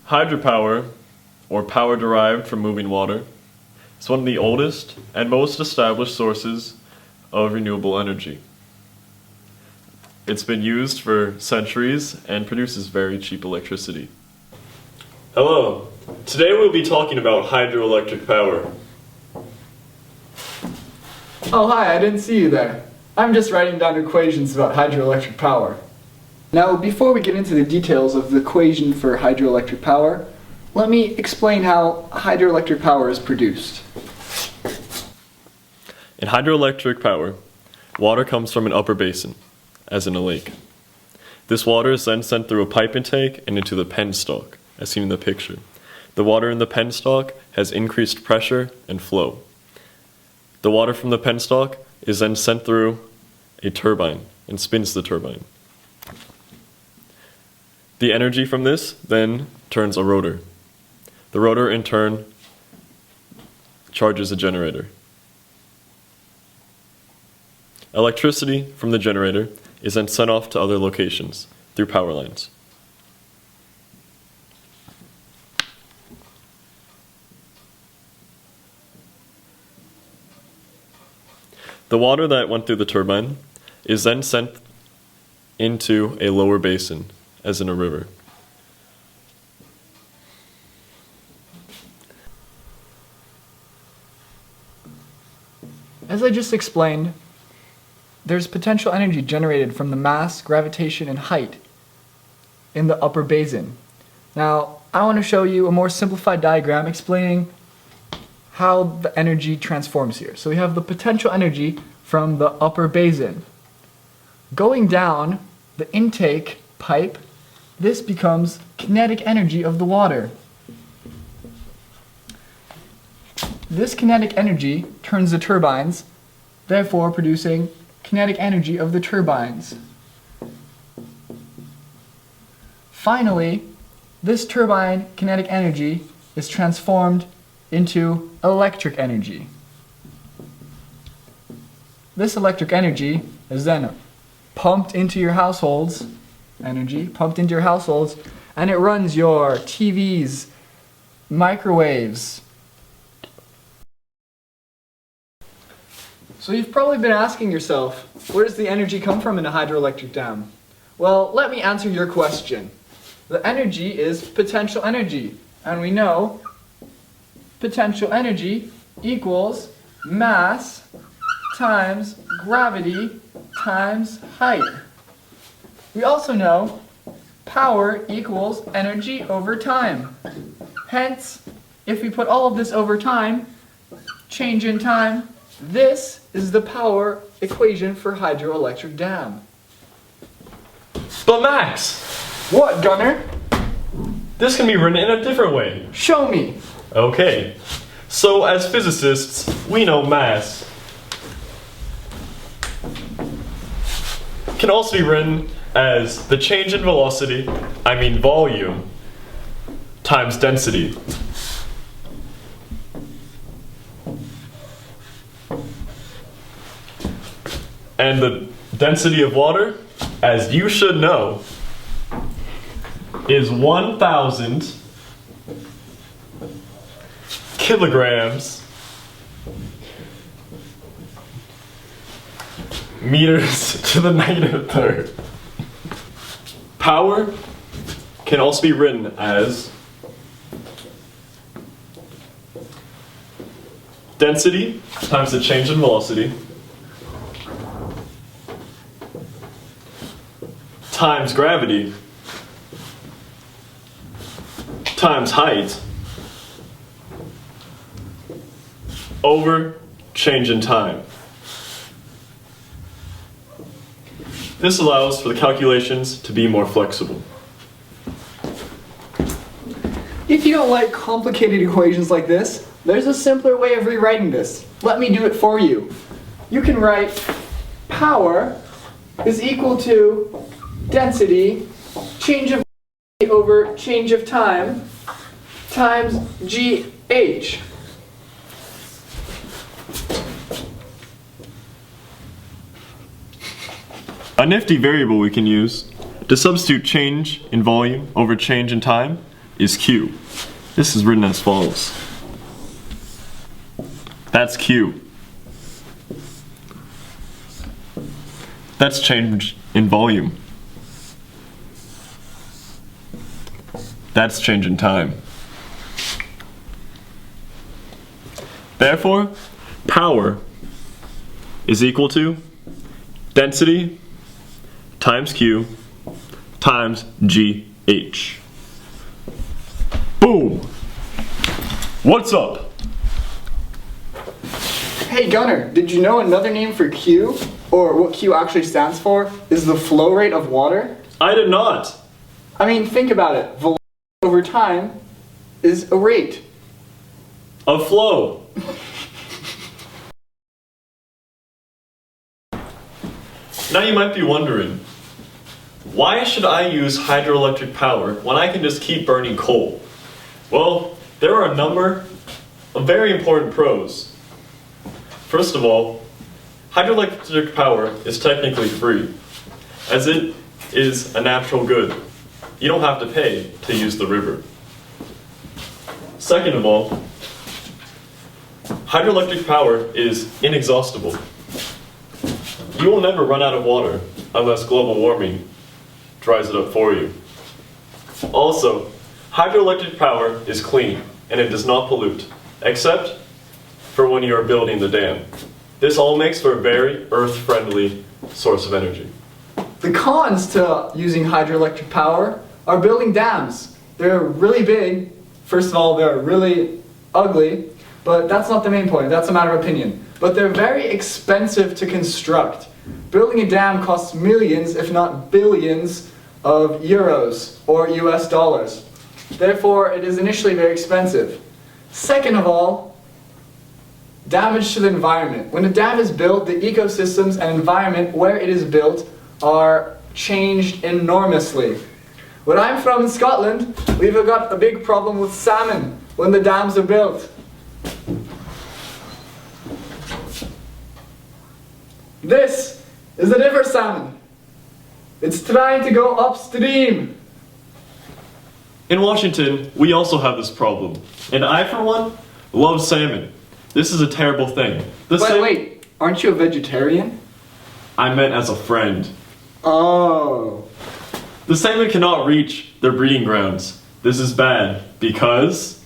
Hydropower, or power derived from moving water, is one of the oldest and most established sources of renewable energy. It's been used for centuries and produces very cheap electricity. Hello, today we'll be talking about hydroelectric power. Oh hi, I didn't see you there. I'm just writing down equations about hydroelectric power. Now, before we get into the details of the equation for hydroelectric power, let me explain how hydroelectric power is produced. In hydroelectric power, water comes from an upper basin, as in a lake. This water is then sent through a pipe intake and into the penstock, as seen in the picture. The water in the penstock has increased pressure and flow. The water from the penstock is then sent through a turbine and spins the turbine. The energy from this then turns a rotor. The rotor in turn charges a generator. Electricity from the generator is then sent off to other locations through power lines. The water that went through the turbine is then sent into a lower basin, as in a river. As I just explained, there's potential energy generated from the mass, gravitation, and height in the upper basin. Now, I want to show you a more simplified diagram explaining how the energy transforms here. So we have the potential energy from the upper basin. Going down the intake pipe, this becomes kinetic energy of the water. This kinetic energy turns the turbines, therefore producing kinetic energy of the turbines. Finally, this turbine kinetic energy is transformed into electric energy. This electric energy is then pumped into your households, and it runs your TVs, microwaves. So you've probably been asking yourself, where does the energy come from in a hydroelectric dam? Well, let me answer your question. The energy is potential energy, and we know potential energy equals mass times gravity times height. We also know power equals energy over time. Hence, if we put all of this over time, change in time, this is the power equation for hydroelectric dam. But Max! What, Gunner? This can be written in a different way. Show me! Okay, so as physicists, we know mass can also be written as the change in velocity, volume, times density. And the density of water, as you should know, is 1,000 kilograms meters to the negative third. Power can also be written as density times the change in velocity times gravity times height over change in time. This allows for the calculations to be more flexible. If you don't like complicated equations like this, there's a simpler way of rewriting this. Let me do it for you. You can write power is equal to density, change of over change of time, times GH. A nifty variable we can use to substitute change in volume over change in time is Q. This is written as follows. That's Q. That's change in volume. That's change in time. Therefore, power is equal to density times Q times GH. Boom! What's up? Hey Gunnar, did you know another name for Q, or what Q actually stands for, is the flow rate of water? I did not. I mean, think about it. Velocity over time is a rate. Of flow. Now you might be wondering, why should I use hydroelectric power when I can just keep burning coal? Well, there are a number of very important pros. First of all, hydroelectric power is technically free, as it is a natural good. You don't have to pay to use the river. Second of all, hydroelectric power is inexhaustible. You will never run out of water unless global warming dries it up for you. Also, hydroelectric power is clean and it does not pollute, except for when you are building the dam. This all makes for a very earth-friendly source of energy. The cons to using hydroelectric power are building dams. They're really big. First of all, they're really ugly, but that's not the main point. That's a matter of opinion. But they're very expensive to construct. Building a dam costs millions, if not billions, of euros or US dollars. Therefore, it is initially very expensive. Second of all, damage to the environment. When a dam is built, the ecosystems and environment where it is built are changed enormously. Where I'm from in Scotland, we've got a big problem with salmon when the dams are built. This is the river salmon. It's trying to go upstream. In Washington, we also have this problem. And I, for one, love salmon. This is a terrible thing. Wait, aren't you a vegetarian? I meant as a friend. Oh. The salmon cannot reach their breeding grounds. This is bad because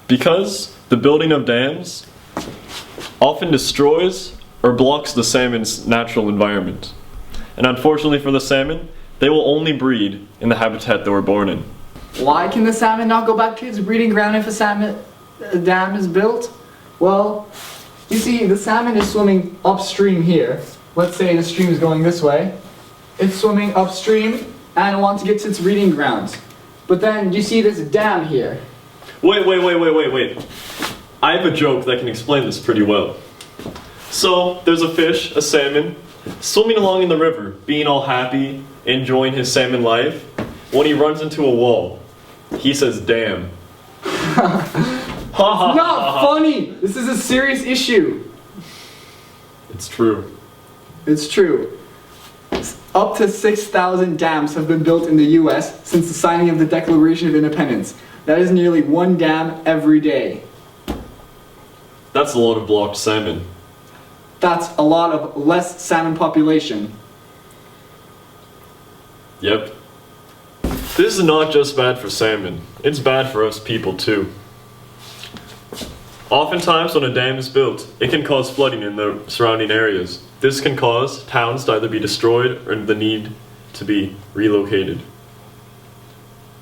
the building of dams often destroys or blocks the salmon's natural environment. And unfortunately for the salmon, they will only breed in the habitat they were born in. Why can the salmon not go back to its breeding ground if a dam is built? Well, you see, the salmon is swimming upstream here. Let's say the stream is going this way. It's swimming upstream and wants to get to its breeding grounds. But then you see this dam here. Wait. I have a joke that can explain this pretty well. So, there's a fish, a salmon, swimming along in the river, being all happy, enjoying his salmon life. When he runs into a wall, he says, "Damn." It's not funny! This is a serious issue. It's true. It's true. Up to 6,000 dams have been built in the US since the signing of the Declaration of Independence. That is nearly one dam every day. That's a lot of blocked salmon. That's a lot of less salmon population. Yep. This is not just bad for salmon, it's bad for us people too. Oftentimes when a dam is built, it can cause flooding in the surrounding areas. This can cause towns to either be destroyed or the need to be relocated.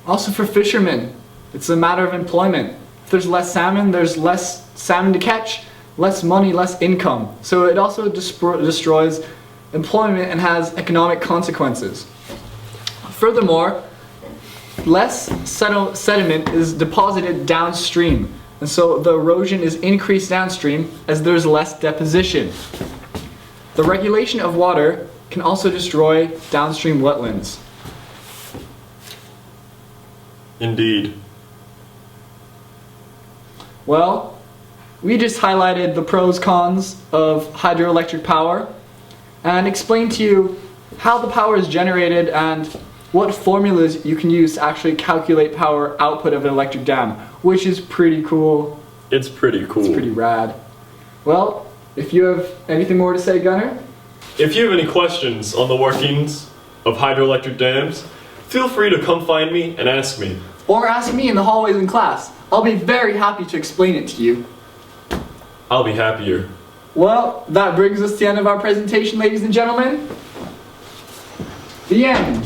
Also for fishermen, it's a matter of employment. If there's less salmon to catch, less money, less income. So it also destroys employment and has economic consequences. Furthermore, less sediment is deposited downstream, and so the erosion is increased downstream as there's less deposition. The regulation of water can also destroy downstream wetlands. Indeed. Well, we just highlighted the pros cons of hydroelectric power and explained to you how the power is generated and what formulas you can use to actually calculate power output of an electric dam, which is pretty cool. It's pretty cool. It's pretty rad. Well, if you have anything more to say, Gunnar? If you have any questions on the workings of hydroelectric dams, feel free to come find me and ask me. Or ask me in the hallways in class. I'll be very happy to explain it to you. I'll be happier. Well, that brings us to the end of our presentation, ladies and gentlemen. The end.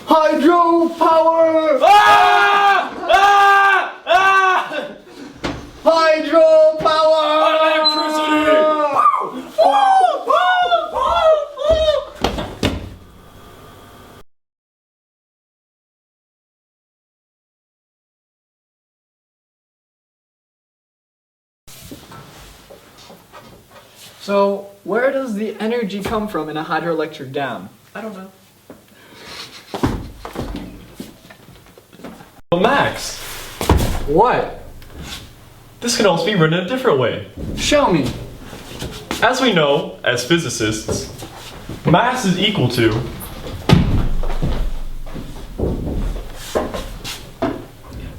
Hydropower! Ah! Ah! Ah! Hydropower! So, where does the energy come from in a hydroelectric dam? I don't know. But Max, What? this can also be written in a different way. Show me. As we know, as physicists, mass is equal to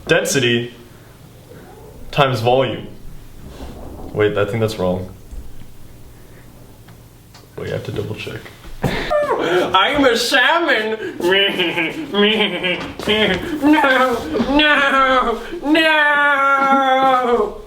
density times volume. Wait, I think that's wrong. Wait, I have to double check. I'm a salmon! No! No! No!